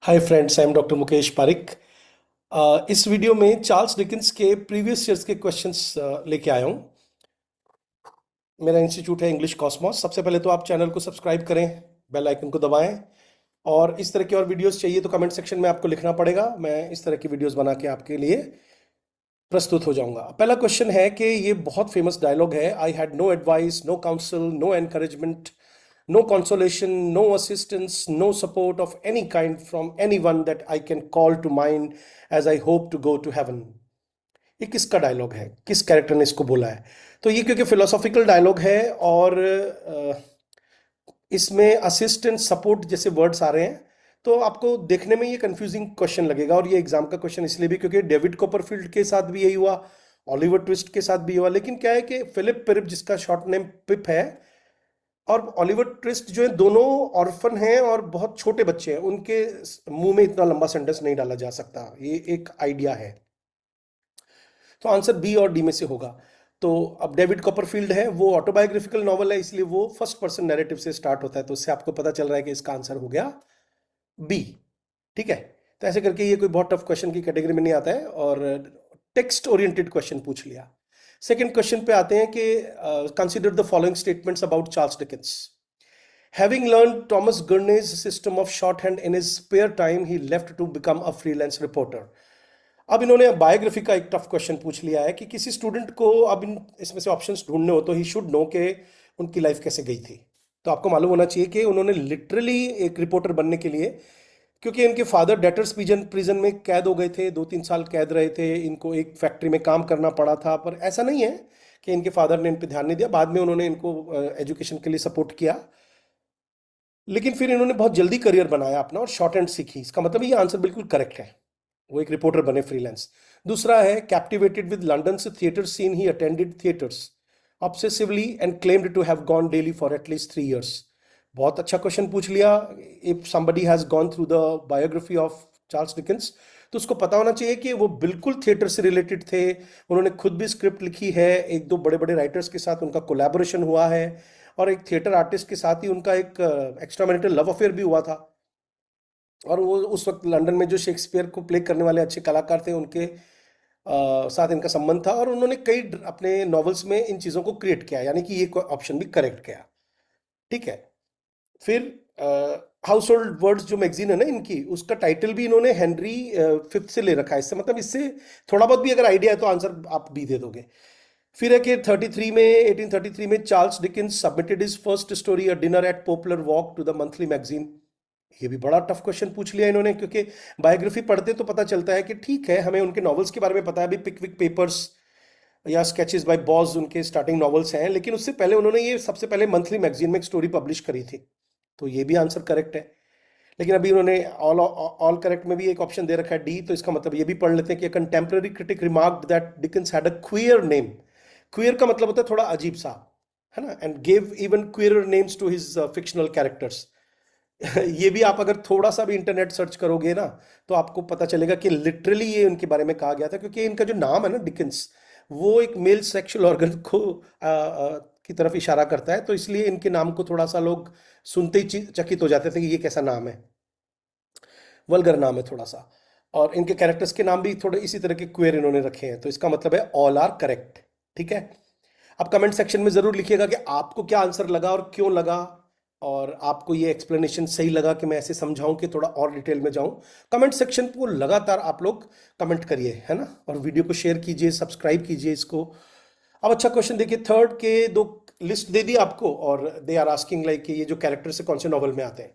Hi friends, I am doctor Mukesh Pareek. इस video में Charles Dickens के प्रीवियस ईयर्स के क्वेश्चंस लेके आया हूँ। मेरा इंस्टीट्यूट है इंग्लिश कॉस्मोस। सबसे पहले तो आप चैनल को सब्सक्राइब करें, बेल आइकन को दबाएं, और इस तरह की और वीडियोस चाहिए तो कमेंट सेक्शन में आपको लिखना पड़ेगा। मैं इस तरह की वीडियोस बना के आपके लिए प्रस्तुत हो जाऊंगा। पहला क्वेश्चन है कि ये बहुत फेमस डायलॉग है, I had no advice, no counsel, no encouragement, no consolation, no assistance, no support of any kind from anyone that I can call to mind as I hope to go to heaven। ये किसका dialogue है, किस character ने इसको बोला है? तो ये क्योंकि फिलोसॉफिकल डायलॉग है और इसमें असिस्टेंट सपोर्ट जैसे वर्ड्स आ रहे हैं, तो आपको देखने में ये कंफ्यूजिंग क्वेश्चन लगेगा। और ये एग्जाम का क्वेश्चन इसलिए भी क्योंकि डेविड कॉपरफील्ड के साथ भी यही हुआ, ऑलिवर ट्विस्ट के साथ भी हुआ। लेकिन क्या है कि फिलिप पिरिप, जिसका शॉर्ट नेम पिप है, और ऑलिवर ट्विस्ट जो है, दोनों ऑर्फन हैं और बहुत छोटे बच्चे हैं। उनके मुंह में इतना लंबा सेंटेंस नहीं डाला जा सकता, ये एक आइडिया है। तो आंसर बी और डी में से होगा। तो अब डेविड कॉपरफील्ड है, वो ऑटोबायोग्राफिकल नॉवल है, इसलिए वो फर्स्ट पर्सन नैरेटिव से स्टार्ट होता है। तो उससे आपको पता चल रहा है कि इसका आंसर हो गया बी। ठीक है, तो ऐसे करके ये कोई बहुत टफ क्वेश्चन की कैटेगरी में नहीं आता है, और टेक्स्ट ओरिएंटेड क्वेश्चन पूछ लिया। सेकंड क्वेश्चन पे आते हैं कि consider the following statements about Charles Dickens. Having learned Thomas Gurney's system of shorthand in his spare time, he left to become a freelance reporter। अब इन्होंने बायोग्राफी का एक टफ क्वेश्चन पूछ लिया है कि किसी स्टूडेंट को अब इसमें से ऑप्शंस ढूंढने हो तो ही शुड नो के उनकी लाइफ कैसे गई थी। तो आपको मालूम होना चाहिए कि उन्होंने लिटरली एक रिपोर्टर बनने के लिए, क्योंकि इनके फादर डेटर्स प्रिजन में कैद हो गए थे, 2-3 साल कैद रहे थे, इनको एक फैक्ट्री में काम करना पड़ा था। पर ऐसा नहीं है कि इनके फादर ने इन पर ध्यान नहीं दिया, बाद में उन्होंने इनको एजुकेशन के लिए सपोर्ट किया। लेकिन फिर इन्होंने बहुत जल्दी करियर बनाया अपना और शॉर्ट हैंड सीखी। इसका मतलब ये आंसर बिल्कुल करेक्ट है, वो एक रिपोर्टर बने फ्रीलांस। दूसरा है कैप्टिवेटेड विद लंदन से theatre scene, he attended theatres obsessively and claimed to have gone daily for at least 3 years। बहुत अच्छा क्वेश्चन पूछ लिया। If somebody has gone through the biography of Charles Dickens तो उसको पता होना चाहिए कि वो बिल्कुल थिएटर से रिलेटेड थे। उन्होंने खुद भी स्क्रिप्ट लिखी है, एक दो बड़े बड़े राइटर्स के साथ उनका कोलैबोरेशन हुआ है, और एक थिएटर आर्टिस्ट के साथ ही उनका एक एक्स्ट्रा मैरिटल लव अफेयर भी हुआ था। और वो उस वक्त लंदन में जो शेक्सपियर को प्ले करने वाले अच्छे कलाकार थे, उनके साथ इनका संबंध था, और उन्होंने कई अपने नॉवेल्स में इन चीज़ों को क्रिएट किया, यानी कि ये ऑप्शन भी करेक्ट किया। ठीक है, फिर हाउस होल्ड वर्ड्स जो मैगजीन है ना इनकी, उसका टाइटल भी इन्होंने हेनरी फिफ्थ से ले रखा है। इससे मतलब इससे थोड़ा बहुत भी अगर आइडिया है तो आंसर आप भी दे दोगे। फिर है कि 1833 में Charles Dickens submitted his first story a dinner at popular walk to the monthly magazine. ये भी बड़ा टफ क्वेश्चन पूछ लिया इन्होंने, क्योंकि बायोग्राफी पढ़ते तो पता चलता है कि ठीक है, हमें उनके नॉवेल्स के बारे में पता है, अभी पिकविक पेपर्स या स्केचेस बाय बॉज उनके स्टार्टिंग नॉवेल्स हैं, लेकिन उससे पहले उन्होंने ये सबसे पहले मंथली मैगजीन में एक स्टोरी पब्लिश करी थी। तो ये भी आंसर करेक्ट है। लेकिन अभी उन्होंने ऑल ऑल करेक्ट में भी एक ऑप्शन दे रखा है डी, तो इसका मतलब ये भी पढ़ लेते हैं कि contemporary critic remarked that Dickens had a queer name. Queer का मतलब होता है थोड़ा अजीब सा, है ना, and gave even queer names to his fictional characters. ये भी आप अगर थोड़ा सा भी इंटरनेट सर्च करोगे ना, तो आपको पता चलेगा कि लिटरली ये उनके बारे में कहा गया था, क्योंकि इनका जो नाम है ना डिकन्स, वो एक मेल सेक्सुअल ऑर्गन को की तरफ इशारा करता है। तो इसलिए इनके नाम को थोड़ा सा लोग सुनते ही चकित हो जाते थे कि ये कैसा नाम है, वल्गर नाम है थोड़ा सा। और इनके कैरेक्टर्स के नाम भी थोड़े इसी तरह के क्वेर इन्होंने रखे हैं। तो इसका मतलब है ऑल आर करेक्ट। ठीक है, अब कमेंट सेक्शन में जरूर लिखिएगा कि आपको क्या आंसर लगा और क्यों लगा, और आपको ये एक्सप्लेनेशन सही लगा कि मैं ऐसे समझाऊं कि थोड़ा और डिटेल में जाऊं। कमेंट सेक्शन को लगातार आप लोग कमेंट करिए, है ना, और वीडियो को शेयर कीजिए, सब्सक्राइब कीजिए इसको। अब अच्छा क्वेश्चन देखिए, थर्ड के दो लिस्ट दे दी आपको, और दे आर आस्किंग लाइक ये जो कैरेक्टर से कौन से नॉवल में आते हैं।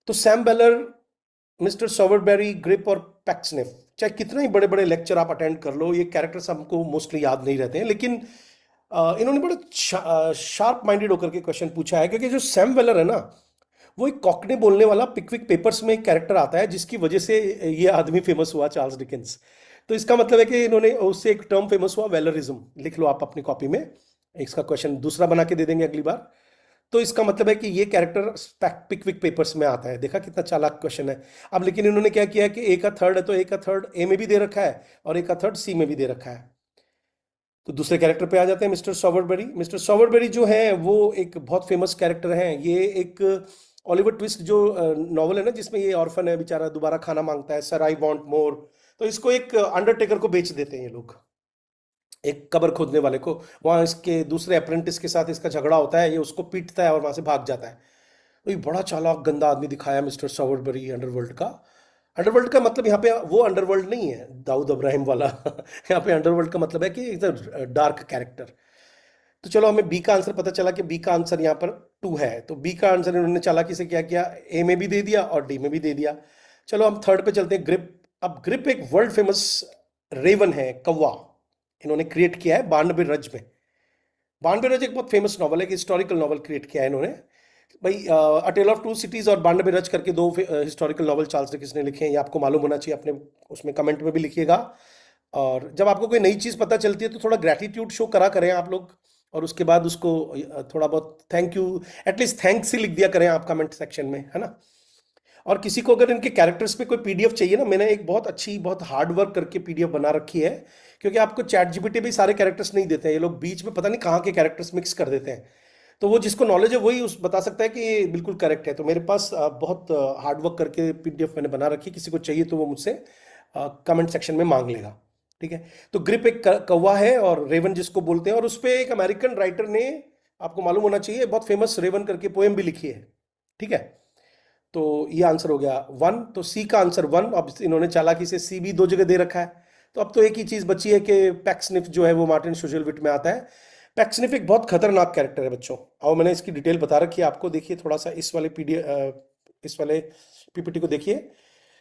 तो सैम बेलर, मिस्टर सॉवरबेरी, ग्रिप और पैक्सनिफ, चाहे कितना ही बड़े बड़े लेक्चर आप अटेंड कर लो, ये कैरेक्टर्स हमको मोस्टली याद नहीं रहते हैं। लेकिन इन्होंने बड़ा शार्प माइंडेड होकर के क्वेश्चन पूछा है, क्योंकि जो सैम वेलर है ना, वो एक कॉकने बोलने वाला पिकविक पेपर्स में एक कैरेक्टर आता है, जिसकी वजह से ये आदमी फेमस हुआ, चार्ल्स डिकेंस। तो इसका मतलब है कि इन्होंने उससे एक टर्म फेमस हुआ, वेलरिज्म। लिख लो आप अपनी कॉपी में, इसका क्वेश्चन दूसरा बना के दे देंगे अगली बार। तो इसका मतलब है कि ये कैरेक्टर पिकविक पेपर्स में आता है। देखा कितना चालाक क्वेश्चन है। अब लेकिन इन्होंने क्या किया कि ए का थर्ड है, तो ए का थर्ड ए में भी दे रखा है, और ए का थर्ड सी में भी दे रखा है। तो दूसरे कैरेक्टर पे आ जाते हैं, मिस्टर सॉवरबेरी। मिस्टर सॉवरबेरी जो है वो एक बहुत फेमस कैरेक्टर हैं। ये एक ऑलिवर ट्विस्ट जो नॉवल है ना, जिसमें ये ऑर्फन है बेचारा, दोबारा खाना मांगता है, सर आई वांट मोर, तो इसको एक अंडरटेकर को बेच देते हैं ये लोग, एक कब्र खोदने वाले को। वहां इसके दूसरे अप्रेंटिस के साथ इसका झगड़ा होता है, ये उसको पीटता है और वहां से भाग जाता है। तो ये बड़ा चालाक गंदा आदमी दिखाया मिस्टर सॉवरबरी अंडरवर्ल्ड का। अंडरवर्ल्ड का मतलब यहाँ पे वो अंडरवर्ल्ड नहीं है दाऊद अब्राहिम वाला यहाँ पे अंडरवर्ल्ड का मतलब है कि इज अ डार्क कैरेक्टर। तो चलो हमें बी का आंसर पता चला कि बी का आंसर यहाँ पर 2 है, तो बी का आंसर इन्होंने चालाकी से क्या किया, ए में भी दे दिया और डी में भी दे दिया। चलो हम थर्ड पे चलते हैं, ग्रिप। अब ग्रिप एक वर्ल्ड फेमस रेवन है, कौवा, इन्होंने क्रिएट किया है 92 रज में। 92 रज एक बहुत फेमस नॉवल है, कि हिस्टोरिकल नॉवल क्रिएट किया है इन्होंने भाई। अ टेल ऑफ टू सिटीज और 92 रज करके 2 हिस्टोरिकल नॉवल चार्ल्स डिकेंस ने लिखे हैं, ये आपको मालूम होना चाहिए, अपने उसमें कमेंट में भी लिखिएगा। और जब आपको कोई नई चीज़ पता चलती है तो थोड़ा ग्रैटिट्यूड शो करा करें आप लोग, और उसके बाद उसको थोड़ा बहुत थैंक यू, एटलीस्ट थैंक्स ही लिख दिया करें आप कमेंट सेक्शन में, है ना। और किसी को अगर इनके कैरेक्टर्स पे कोई पीडीएफ चाहिए ना, मैंने एक बहुत अच्छी, बहुत हार्ड वर्क करके पीडीएफ बना रखी है, क्योंकि आपको चैट जीपीटी भी सारे कैरेक्टर्स नहीं देते हैं, ये लोग बीच में पता नहीं कहाँ के कैरेक्टर्स मिक्स कर देते हैं। तो वो जिसको नॉलेज है वही उस बता सकता है कि ये बिल्कुल करेक्ट है। तो मेरे पास बहुत हार्ड वर्क करके पीडीएफ मैंने बना रखी है, किसी को चाहिए तो वो मुझसे कमेंट सेक्शन में मांग लेगा, ठीक है। तो ग्रिप एक कौवा है, और रेवन जिसको बोलते हैं, और उस पर एक अमेरिकन राइटर ने, आपको मालूम होना चाहिए, बहुत फेमस रेवन करके पोएम भी लिखी है, ठीक है। तो ये आंसर हो गया 1, तो सी का आंसर 1। अब इन्होंने चालाकी से सी भी 2 जगह दे रखा है, तो अब तो एक ही चीज बची है कि पैक्सनिफ जो है वो मार्टिन शुज़लविट में आता है। पैक्सनिफ एक बहुत खतरनाक कैरेक्टर है बच्चों, और मैंने इसकी डिटेल बता रखी है आपको, देखिए थोड़ा सा इस वाले इस वाले पीपीटी को देखिए।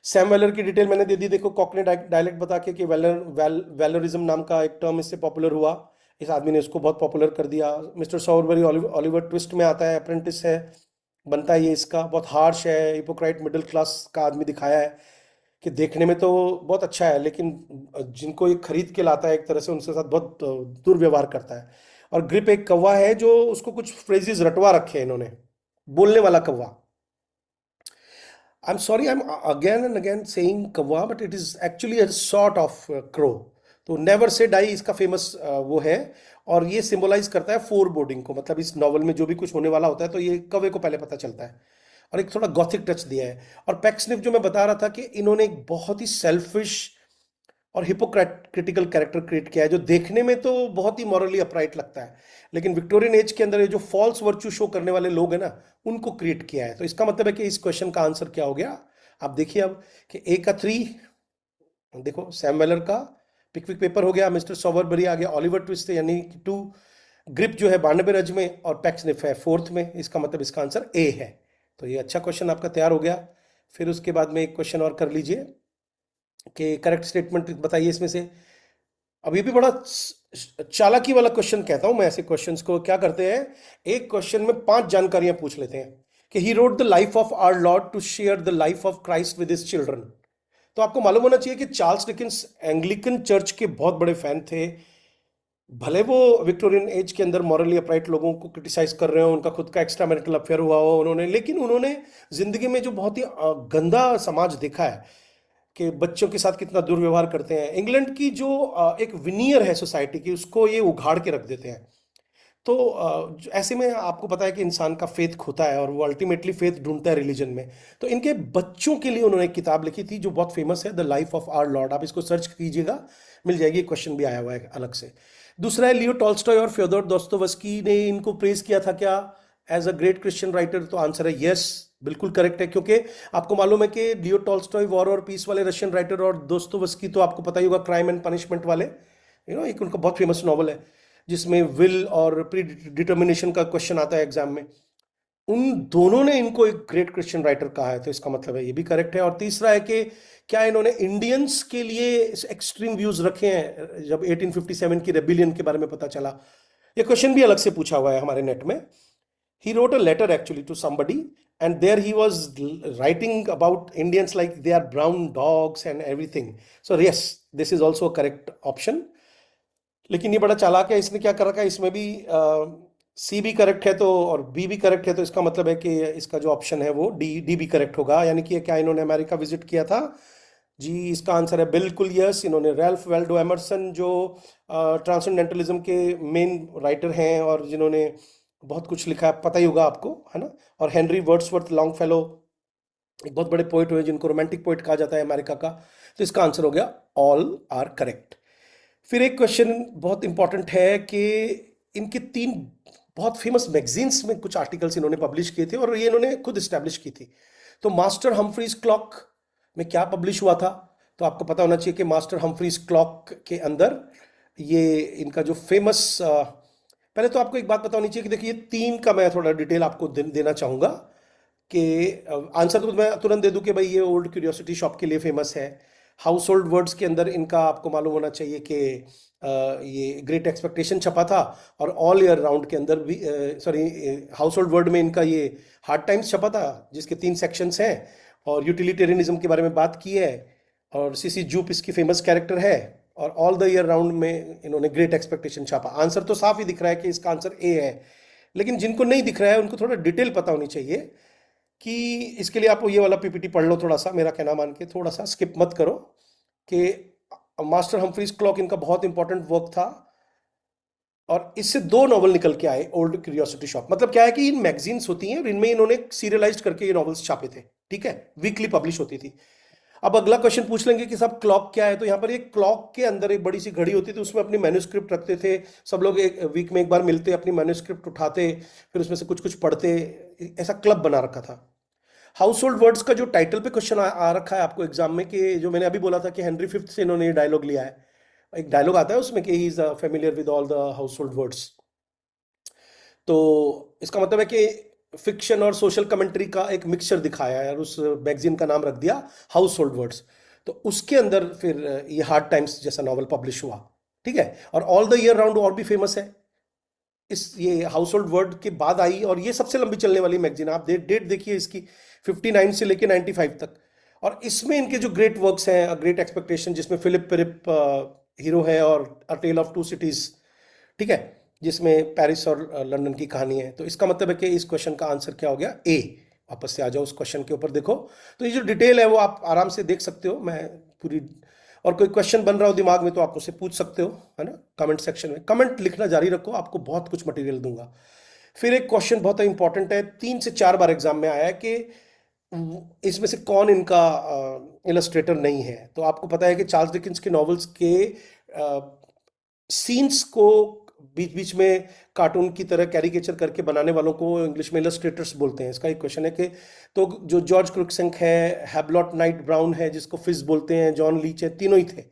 सैम वेलर की डिटेल मैंने दे दी, देखो कॉकनी डायलेक्ट बता के कि वेलरिज्म नाम का एक टर्म इससे पॉपुलर हुआ, इस आदमी ने उसको बहुत पॉपुलर कर दिया। मिस्टर सॉवरबरी ऑलिवर ट्विस्ट में आता है, अप्रेंटिस है, बनता है ये इसका, बहुत हार्श है, हिपोक्राइट मिडिल क्लास का आदमी दिखाया है, कि देखने में तो बहुत अच्छा है, लेकिन जिनको ये खरीद के लाता है एक तरह से उनके साथ बहुत दुर्व्यवहार करता है। और ग्रिप एक कौवा है जो उसको कुछ फ्रेजेस रटवा रखे हैं इन्होंने, बोलने वाला कौवा। I'm sorry, I'm again and again saying कौवा, but it is actually a sort of crow। तो नेवर से डाई इसका फेमस वो है, और ये सिंबलाइज करता है फोर बोर्डिंग को, मतलब इस नॉवल में जो भी कुछ होने वाला होता है तो ये कौवे को पहले पता चलता है, और एक थोड़ा गॉथिक टच दिया है। और पैक्सनिफ जो मैं बता रहा था कि इन्होंने एक बहुत ही सेल्फिश और हिपोक्रिटिकल कैरेक्टर क्रिएट किया है, जो देखने में तो बहुत ही मॉरली अपराइट लगता है, लेकिन विक्टोरियन एज के अंदर ये जो फॉल्स वर्च्यू शो करने वाले लोग हैं ना, उनको क्रिएट किया है। तो इसका मतलब है कि इस क्वेश्चन का आंसर क्या हो गया, आप देखिए अब, कि ए का 3, देखो सैम वेलर का पिकविक पेपर हो गया, मिस्टर सॉवरबरी आ गया, ऑलिवर ट्विस्ट यानी 2, ग्रिप जो है 92 रज में, और पैक्सनिफ है 4th में, इसका मतलब इसका आंसर ए है। तो ये अच्छा क्वेश्चन आपका तैयार हो गया। फिर उसके बाद में एक क्वेश्चन और कर लीजिए कि करेक्ट स्टेटमेंट बताइए इसमें से। अब ये भी बड़ा चालाकी वाला क्वेश्चन कहता हूं मैं, ऐसे क्वेश्चंस को क्या करते हैं, एक क्वेश्चन में 5 जानकारियां पूछ लेते हैं, कि he wrote the life of our Lord to share the life of Christ with his children. तो आपको मालूम होना चाहिए कि चार्ल्स डिकेंस एंग्लिकन चर्च के बहुत बड़े फैन थे, भले वो विक्टोरियन एज के अंदर मॉरली अपराइट लोगों को क्रिटिसाइज कर रहे हो, उनका खुद का एक्स्ट्रा मैरिटल अफेयर हुआ हो उन्होंने, लेकिन उन्होंने जिंदगी में जो बहुत ही गंदा समाज देखा है, कि बच्चों के साथ कितना दुर्व्यवहार करते हैं, इंग्लैंड की जो एक विनियर है सोसाइटी की, उसको ये उघाड़ के रख देते हैं। तो ऐसे में आपको पता है कि इंसान का फेथ खोता है, और वो अल्टीमेटली फेथ ढूंढता है रिलीजन में। तो इनके बच्चों के लिए उन्होंने एक किताब लिखी थी जो बहुत फेमस है, the life of our Lord, आप इसको सर्च कीजिएगा, मिल जाएगी, क्वेश्चन भी आया हुआ है अलग से। दूसरा है लियो टॉल्स्टॉय और फ्योदोर दोस्तोयेव्स्की ने इनको प्रेज किया था क्या, as a great Christian writer. तो आंसर है यस, बिल्कुल करेक्ट है, क्योंकि आपको मालूम है कि लियो टॉल्स्टॉय वॉर और पीस वाले रशियन राइटर, और दोस्तोयेव्स्की तो आपको पता ही होगा क्राइम एंड पनिशमेंट वाले, एक उनका बहुत फेमस नॉवल है जिसमें विल और प्री डिटर्मिनेशन का क्वेश्चन आता है एग्जाम में। उन दोनों ने इनको एक ग्रेट क्रिश्चियन राइटर कहा है, तो इसका मतलब है ये भी करेक्ट है। और तीसरा है कि क्या इन्होंने इंडियंस के लिए एक्सट्रीम व्यूज रखे हैं, जब 1857 की रेबिलियन के बारे में पता चला। ये क्वेश्चन भी अलग से पूछा हुआ है हमारे नेट में। He wrote a letter actually to somebody, and there he was writing about Indians like they are brown dogs and everything. So yes, this is also a correct option। लेकिन ये बड़ा चालाक है, इसने क्या कर रखा है, इसमें भी सी भी करेक्ट है तो, और बी भी करेक्ट है, तो इसका मतलब है कि इसका जो ऑप्शन है वो डी भी करेक्ट होगा। यानी कि क्या इन्होंने अमेरिका विजिट किया था जी, इसका आंसर है बिल्कुल यस। इन्होंने रैल्फ वेल्डो एमरसन जो ट्रांसेंडेंटलिज्म के मेन राइटर हैं, और जिन्होंने बहुत कुछ लिखा है, पता ही होगा आपको, है ना। और हेनरी वर्ड्सवर्थ लॉन्गफेलो एक बहुत बड़े पोइट हुए जिनको रोमांटिक पोइट कहा जाता है अमेरिका का। तो इसका आंसर हो गया ऑल आर करेक्ट। फिर एक क्वेश्चन बहुत इंपॉर्टेंट है कि इनके 3 बहुत फेमस मैगजीन्स में कुछ आर्टिकल्स इन्होंने पब्लिश किए थे और ये इन्होंने खुद इस्टेब्लिश की थी। तो मास्टर हम्फ्रीज क्लॉक में क्या पब्लिश हुआ था? तो आपको पता होना चाहिए कि मास्टर हम्फ्रीज क्लॉक के अंदर ये इनका जो फेमस, पहले तो आपको एक बात पता होनी चाहिए कि देखिए 3 का मैं थोड़ा डिटेल आपको देना चाहूंगा कि आंसर तो मैं तुरंत दे दूं कि भाई ये ओल्ड क्यूरियोसिटी शॉप के लिए फेमस है। हाउस होल्ड वर्ड्स के अंदर इनका आपको मालूम होना चाहिए कि ये ग्रेट एक्सपेक्टेशन छपा था, और ऑल ईयर राउंड के अंदर भी, सॉरी, हाउस होल्ड वर्ड में इनका ये हार्ड टाइम्स छपा था जिसके 3 सेक्शंस हैं, और यूटिलिटेरियनिज्म के बारे में बात की है, और सीसी जूप इसकी फेमस कैरेक्टर है, और ऑल द ईयर राउंड में इन्होंने ग्रेट एक्सपेक्टेशन छापा। आंसर तो साफ ही दिख रहा है कि इसका आंसर ए है, लेकिन जिनको नहीं दिख रहा है उनको थोड़ा डिटेल पता होनी चाहिए कि इसके लिए आप ये वाला पीपीटी पढ़ लो थोड़ा सा, मेरा कहना मान के थोड़ा सा स्किप मत करो, कि मास्टर हम्फ्रीज क्लॉक इनका बहुत इंपॉर्टेंट वर्क था, और इससे 2 नॉवल निकल के आए ओल्ड क्यूरियोसिटी शॉप। मतलब क्या है कि इन मैगजीन्स होती हैं और इनमें इन्होंने सीरियलाइज करके ये नॉवेल्स छापे थे, ठीक है, वीकली पब्लिश होती थी। अब अगला क्वेश्चन पूछ लेंगे कि साहब क्लॉक क्या है, तो यहाँ पर एक क्लॉक के अंदर एक बड़ी सी घड़ी होती थी, उसमें अपनी मैन्युस्क्रिप्ट रखते थे सब लोग, एक वीक में एक बार मिलते, अपनी मैन्युस्क्रिप्ट उठाते, फिर उसमें से कुछ कुछ पढ़ते, ऐसा क्लब बना रखा था। हाउस होल्ड वर्ड्स का जो टाइटल पे क्वेश्चन आ रखा है आपको एग्जाम में, कि जो मैंने अभी बोला था कि हेनरी फिफ्थ से इन्होंने ये डायलॉग लिया है, एक डायलॉग आता है उसमें कि he is familiar with all the house hold words. तो इसका मतलब है कि फिक्शन और सोशल कमेंट्री का एक मिक्सचर दिखाया है, और उस मैगजीन का नाम रख दिया हाउस होल्ड वर्ड्स। तो उसके अंदर फिर ये हार्ड टाइम्स जैसा नॉवल पब्लिश हुआ, ठीक है। और ऑल द ईयर राउंड और भी फेमस है, इस ये हाउस होल्ड वर्ड के बाद आई, और ये सबसे लंबी चलने वाली मैगजीन, आप डेट देखिए इसकी 59 से लेके 95 तक। और इसमें इनके जो ग्रेट वर्क्स हैं, ग्रेट एक्सपेक्टेशन जिसमें फिलिप पिरिप हीरो है, और अ टेल ऑफ टू सिटीज, ठीक है, जिसमें पेरिस और लंदन की कहानी है। तो इसका मतलब है कि इस क्वेश्चन का आंसर क्या हो गया? ए। वापस से आ जाओ उस क्वेश्चन के ऊपर, देखो तो ये जो डिटेल है वो आप आराम से देख सकते हो, मैं पूरी, और कोई क्वेश्चन बन रहा हो दिमाग में तो आप मुझसे पूछ सकते हो, है ना, कमेंट सेक्शन में कमेंट लिखना जारी रखो, आपको बहुत कुछ मटेरियल दूंगा। फिर एक क्वेश्चन बहुत इंपॉर्टेंट है, 3 से 4 बार एग्जाम में आया है कि इसमें से कौन इनका इलस्ट्रेटर नहीं है। तो आपको पता है कि चार्ल्स डिकिंस के नॉवेल्स के सीन्स को बीच बीच में कार्टून की तरह कैरिकेचर करके बनाने वालों को इंग्लिश में इलस्ट्रेटर्स बोलते हैं। इसका एक क्वेश्चन है कि तो जो जॉर्ज क्रुइक्संक है, हैवलॉट नाइट ब्राउन है जिसको फिज बोलते हैं, जॉन लीच है, तीनों ही थे।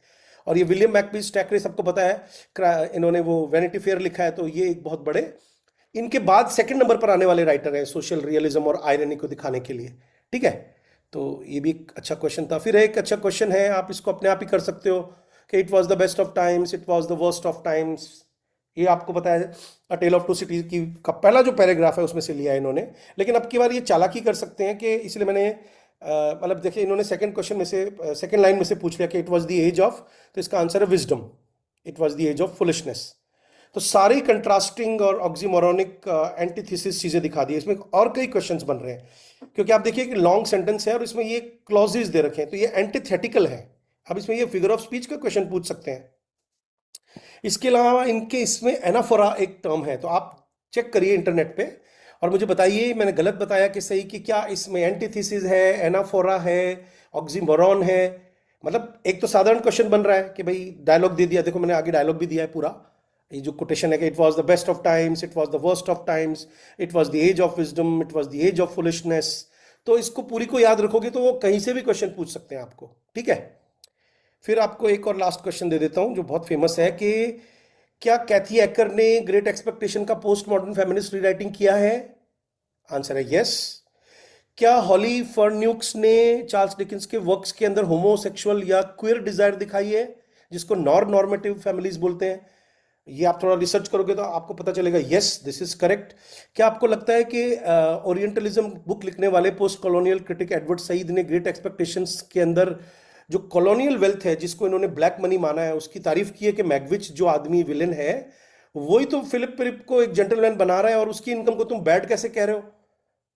और ये विलियम मैकबीज टैकरे सबको पता है, इन्होंने वो वैनिटी फेयर लिखा है, तो ये एक बहुत बड़े, इनके बाद सेकंड नंबर पर आने वाले राइटर हैं सोशल रियलिज्म और आयरनी को दिखाने के लिए, ठीक है। तो ये भी एक अच्छा क्वेश्चन था। फिर एक अच्छा क्वेश्चन है, आप इसको अपने आप ही कर सकते हो, कि it was the best of times, it was the worst of times. ये आपको पता है अ टेल ऑफ टू सिटीज की का पहला जो पैराग्राफ है उसमें से लिया है इन्होंने। लेकिन अब की बार ये चालाकी कर सकते हैं कि इसलिए मैंने मतलब देखिए इन्होंने सेकंड क्वेश्चन में से सेकंड लाइन में से पूछ लिया कि it was the age of, तो इसका आंसर है wisdom, it was the age of foolishness. तो सारी कंट्रास्टिंग और ऑक्सीमोरोनिक एंटीथेसिस चीजें दिखा दी इसमें। और कई क्वेश्चंस बन रहे हैं क्योंकि आप देखिए कि लॉन्ग सेंटेंस है और इसमें ये क्लॉजेस दे रखे हैं, तो ये एंटीथेटिकल है। अब इसमें ये फिगर ऑफ स्पीच का क्वेश्चन पूछ सकते हैं। इसके अलावा इनके इसमें एनाफोरा एक टर्म है, तो आप चेक करिए इंटरनेट पे और मुझे बताइए मैंने गलत बताया कि सही, कि क्या इसमें एंटीथेसिस है, एनाफोरा है, ऑक्सीमोरॉन है। मतलब एक तो साधारण क्वेश्चन बन रहा है कि भाई डायलॉग दे दिया, देखो मैंने आगे डायलॉग भी दिया है पूरा, ये जो कोटेशन है कि it was the best of times, it was the worst of times, it was the age of wisdom, it was the age of foolishness. तो इसको पूरी को याद रखोगे तो वो कहीं से भी क्वेश्चन पूछ सकते हैं आपको, ठीक है। फिर आपको एक और लास्ट क्वेश्चन दे देता हूं जो बहुत फेमस है, कि क्या कैथी एकर ने ग्रेट एक्सपेक्टेशन का पोस्ट मॉडर्न फेमिनिस्ट रीराइटिंग किया है? आंसर है यस। क्या हॉली फर्न्यूक्स ने चार्ल्स डिकिंस के वर्क्स के अंदर होमोसेक्सुअल या क्वियर डिजायर दिखाई है, जिसको नॉर्मेटिव फैमिलीज बोलते हैं? ये आप थोड़ा रिसर्च करोगे तो आपको पता चलेगा, यस दिस इज करेक्ट। क्या आपको लगता है कि ओरिएंटलिज्म बुक लिखने वाले post colonial critic Edward Said ने ग्रेट एक्सपेक्टेशंस के अंदर जो कॉलोनियल वेल्थ है जिसको इन्होंने ब्लैक मनी माना है उसकी तारीफ की है, कि मैगविच जो आदमी विलेन है वही तो फिलिप पिरिप को एक जेंटलमैन बना रहा है और उसकी इनकम को तुम बैड कैसे कह रहे हो?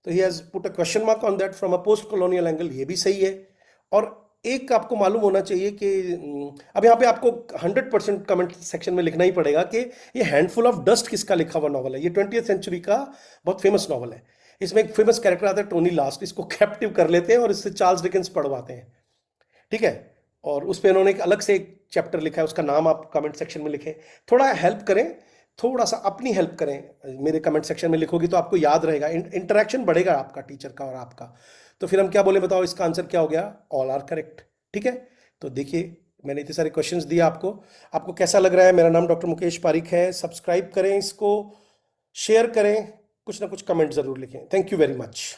तो he has put a question mark on that from a post colonial angle, ये भी सही है। और एक आपको मालूम होना चाहिए कि अब यहाँ पे आपको 100% कमेंट सेक्शन में लिखना ही पड़ेगा कि ये हैंडफुल ऑफ डस्ट किसका लिखा हुआ नॉवल है। ये 20th सेंचुरी का बहुत फेमस नॉवल है। इसमें एक फेमस कैरेक्टर आता है टोनी लास्ट, इसको कैप्टिव कर लेते हैं और इससे चार्ल्स डिकेंस पढ़वाते हैं, ठीक है। और उस पर इन्होंने एक अलग से एक चैप्टर लिखा है, उसका नाम आप कमेंट सेक्शन में लिखें। थोड़ा हेल्प करें, थोड़ा सा अपनी हेल्प करें, मेरे कमेंट सेक्शन में लिखोगी तो आपको याद रहेगा, इंटरेक्शन बढ़ेगा आपका टीचर का और आपका। तो फिर हम क्या बोले बताओ, इसका आंसर क्या हो गया? ऑल आर करेक्ट, ठीक है। तो देखिए मैंने इतने सारे क्वेश्चंस दिए आपको, आपको कैसा लग रहा है? मेरा नाम डॉक्टर मुकेश पारिक है। सब्सक्राइब करें इसको, शेयर करें, कुछ ना कुछ कमेंट जरूर लिखें। Thank you very much.